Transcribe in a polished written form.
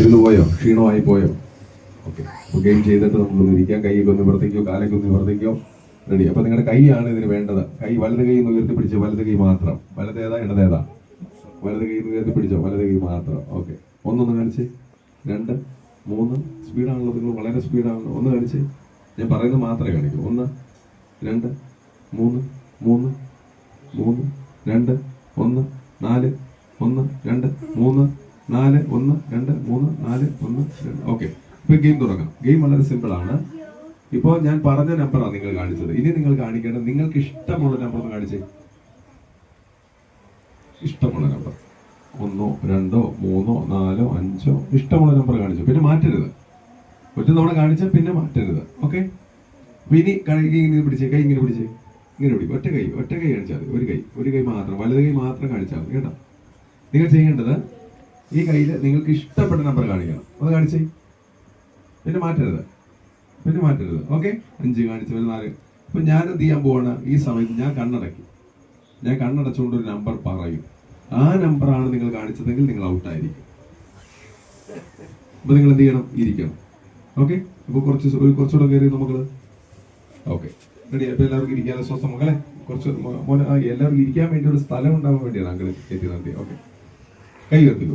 ഇരുന്ന് പോയോ? ക്ഷീണമായി പോയോ? ഓക്കെ. അപ്പോൾ ഗെയിം ചെയ്തിട്ട് നമുക്കൊന്ന് ഇരിക്കാം. കൈയൊക്കെ ഒന്ന് നിവർത്തിക്കോ, കാലൊക്കെ ഒന്ന് നിവർത്തിക്കോ. റെഡി. അപ്പോൾ നിങ്ങളുടെ കൈയാണ് ഇതിന് വേണ്ടത്. കൈ വലത് കൈ ഒന്ന് ഉയർത്തി പിടിച്ചോ, വലത് കൈ മാത്രം. വലതേതാ ഇടതേതാ? വലത് കൈ ഒന്ന് ഉയർത്തി പിടിച്ചോ, വലത് കൈ മാത്രം. ഓക്കെ. ഒന്നൊന്ന് കാണിച്ച്. 2, 3. സ്പീഡാണല്ലോ, നിങ്ങൾ വളരെ സ്പീഡാണല്ലോ. ഒന്ന് കാണിച്ച്. ഞാൻ പറയുന്നത് മാത്രമേ കാണിക്കൂ. 1, 2, 3, 3, 3, 2, 1, 4, 1, 2, 3, 4, 1, 2, 3, 4, 1, 2. ഓക്കെ. ഇപ്പൊ ഗെയിം തുടങ്ങാം. ഗെയിം വളരെ സിമ്പിൾ ആണ്. ഇപ്പോൾ ഞാൻ പറഞ്ഞ നമ്പറാണ് നിങ്ങൾ കാണിച്ചത്. ഇനി നിങ്ങൾ കാണിക്കേണ്ടത് നിങ്ങൾക്ക് ഇഷ്ടമുള്ള നമ്പർ ഒന്ന് കാണിച്ചേ. ഇഷ്ടമുള്ള നമ്പർ 1, 2, 3, 4, 5 ഇഷ്ടമുള്ള നമ്പർ കാണിച്ചു. പിന്നെ മാറ്റരുത്. ഒറ്റ തവണ കാണിച്ചാൽ പിന്നെ മാറ്റരുത്. ഓക്കെ. അപ്പൊ ഇനി കൈ ഇങ്ങനെ പിടിച്ചേ, കൈ ഇങ്ങനെ പിടിച്ചേ, ഇങ്ങനെ പിടിക്കും. ഒറ്റ കൈ കാണിച്ചാൽ മതി. ഒരു കൈ മാത്രം, വലത് കൈ മാത്രം കാണിച്ചാൽ മതി കേട്ടോ. നിങ്ങൾ ചെയ്യേണ്ടത് ഈ കയ്യിൽ നിങ്ങൾക്ക് ഇഷ്ടപ്പെട്ട നമ്പർ കാണിക്കണം. അത് കാണിച്ചേ, പിന്നെ മാറ്റരുത്. ഓക്കെ. 5 കാണിച്ചു, 4. അപ്പൊ ഞാൻ എന്ത് ചെയ്യാൻ പോവാണ്? ഈ സമയത്ത് ഞാൻ കണ്ണടച്ചുകൊണ്ട് ഒരു നമ്പർ പറയും. ആ നമ്പറാണ് നിങ്ങൾ കാണിച്ചതെങ്കിൽ നിങ്ങൾ ഔട്ടായിരിക്കും. അപ്പൊ നിങ്ങൾ എന്ത് ചെയ്യണം? ഇരിക്കണം. ഓക്കെ. അപ്പൊ കുറച്ചുകൂടെ കയറി നമുക്ക്. ഓക്കെ. റെഡി. അപ്പൊ എല്ലാവർക്കും ഇരിക്കാതെ സ്വസ്ഥം മക്കളെ. കുറച്ച് എല്ലാവർക്കും ഇരിക്കാൻ വേണ്ടി ഒരു സ്ഥലം ഉണ്ടാവാൻ വേണ്ടിയാണ് അങ്കിൾ കയറ്റി നടത്തി. ഓക്കെ. കൈ ഉയർത്തിക്കോ.